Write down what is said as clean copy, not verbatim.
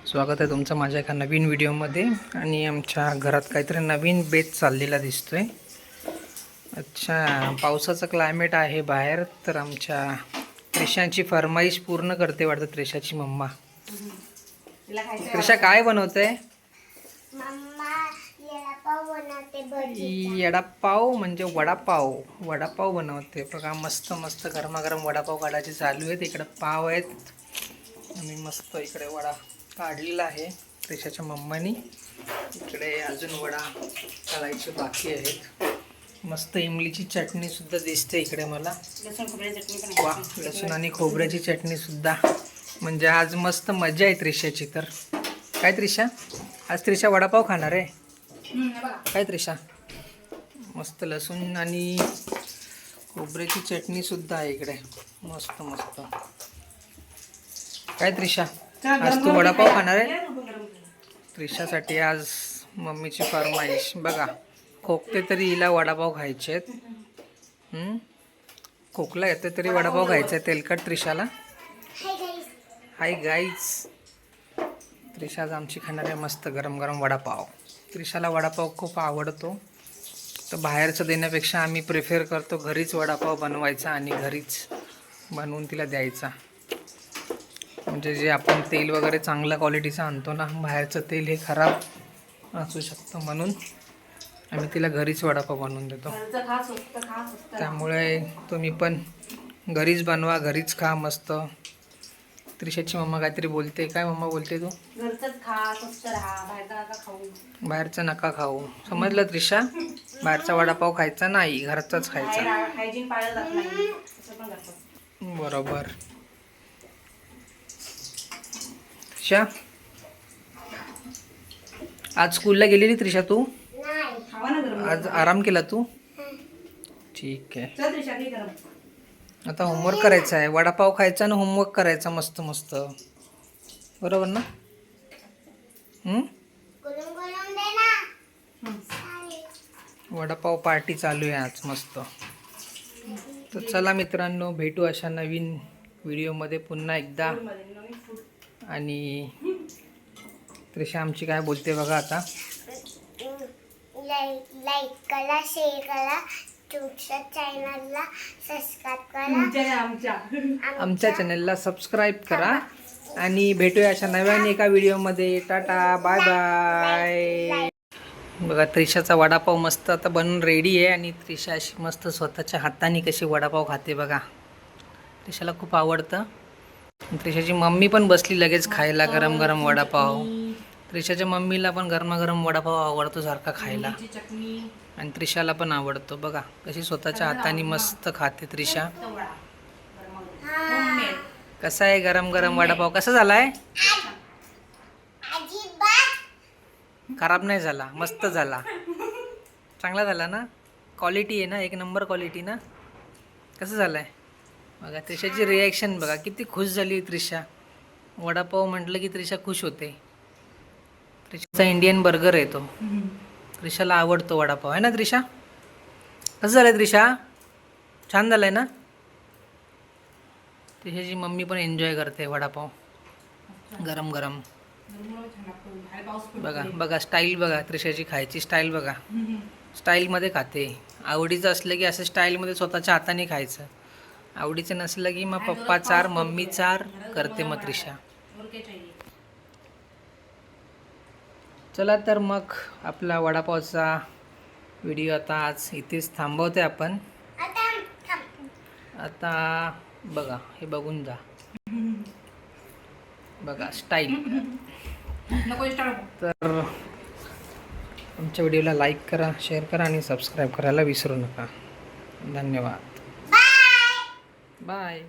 स्वागत आहे तुमचं माझ्या एका नवीन व्हिडिओमध्ये. आणि आमच्या घरात काहीतरी नवीन बेत चाललेला दिसतोय. अच्छा, पावसाचं क्लायमेट आहे बाहेर, तर आमच्या त्रिशाची फरमाईश पूर्ण करते वाटतं त्रिशाची मम्मा. त्रिशा काय बनवते? वडापाव म्हणजे वडापाव वडापाव बनवते बघा. मस्त मस्त गरमागरम वडापाव काढायचे चालू आहेत. इकडे पाव आहेत आणि मस्त इकडे वडा काढलेला आहे त्रिशाच्या मम्मानी. इकडे अजून वडा काढायचे बाकी आहेत. मस्त इमलीची चटणी सुद्धा दिसते इकडे मला. वा, लसूण आणि खोबऱ्याची चटणी सुद्धा. म्हणजे आज मस्त मजा आहे त्रिशाची. तर काय त्रिशा, आज त्रिशा वडापाव खाणार आहे काय त्रिशा? मस्त लसूण आणि खोबऱ्याची चटणी सुद्धा आहे इकडे. मस्त मस्त. काय त्रिशा, आज तू वडापाव खाणार आहे? त्रिशासाठी आज मम्मीची फरमाईश बघा. खोकते तरी हिला वडापाव खायचे आहेत. खोकला येते तरी वडापाव खायचा आहे तेलकट त्रिशाला. हाय गाईज, त्रिशा आज आमची खाणार आहे मस्त गरम गरम वडापाव. त्रिशाला वडापाव खूप आवडतो, तर बाहेरचं देण्यापेक्षा आम्ही प्रिफर करतो घरीच वडापाव बनवायचा आणि घरीच बनवून तिला द्यायचा. म्हणजे जे आपण तेल वगैरे चांगल्या क्वालिटीचं आणतो ना, बाहेरचं तेल हे खराब असू शकतं, म्हणून आम्ही तिला घरीच वडापाव बनवून देतो. त्यामुळे तुम्ही पण घरीच बनवा, घरीच खा मस्त. त्रिशाची मम्मा काहीतरी बोलते. काय मम्मा बोलते? तू बाहेरचं नका खाऊ. समजलं त्रिशा? बाहेरचा वडापाव खायचा नाही, घरचाच खायचा. बरोबर. त्रिशा, आज स्कूलला गेलेली त्रिशा तू? आज आराम केला तू? ठीक आहे. आता होमवर्क करायचा आहे. वडापाव खायचा आणि होमवर्क करायचा मस्त मस्त. बरोबर ना? वडापाव पार्टी चालू आहे आज मस्त. तर चला मित्रांनो, भेटू अशा नवीन व्हिडिओमध्ये पुन्हा एकदा. आणि त्रिशा आमची काय बोलते बघा आता. लाईक करा, शेअर करा, तुमच्या चॅनलला सबस्क्राईब करा. आमच्या चॅनलला सबस्क्राईब करा आणि भेटूया अशा नव्याने एका व्हिडिओमध्ये. Tata, bye bye. बघा, त्रिशाचा वडापाव मस्त आता बनून रेडी आहे. आणि त्रिशा अशी मस्त स्वतःच्या हाताने कशी वडापाव खाते बघा. त्रिशाला खूप आवडतं. त्रिशाची मम्मी पण बसली लगेच खायला गरम गरम वडापाव. त्रिशाच्या मम्मीला पण गरमागरम वडापाव आवडतो सारखा खायला, आणि त्रिशाला पण आवडतो. बघा कशी स्वतःच्या हाताने मस्त खाते त्रिशा. कसा आहे गरम गरम वडापाव? कसा झालाय? खराब नाही झाला, मस्त झाला, चांगला झाला ना. क्वालिटी आहे ना, एक नंबर क्वालिटी ना. कसं झालाय बघा. त्रिशाची रिॲक्शन बघा, किती खुश झाली त्रिशा. वडापाव म्हटलं की त्रिशा खुश होते. त्रिशाचा इंडियन बर्गर आहे तो. त्रिशाला आवडतो वडापाव, आहे ना त्रिशा? कसं झालंय त्रिशा? छान झालंय ना. त्रिशाची मम्मी पण एन्जॉय करते वडापाव गरम गरम. बघा बघा स्टाईल बघा, त्रिशाची खायची स्टाईल बघा. स्टाईलमध्ये खाते. आवडीचं असलं की असं स्टाईलमध्ये स्वतःच्या हाताने खायचं. आवडीचं नसलं की मग पप्पा चार मम्मी चार करते मग त्रिशा. चला तर मग आपला वडापावचा व्हिडिओ आता आज इथेच थांबवते आपण. आता बघा, हे बघून जा बघा स्टाईल. तर आमच्या व्हिडिओला लाईक करा, शेअर करा आणि सबस्क्राईब करायला विसरू नका. धन्यवाद. बाय.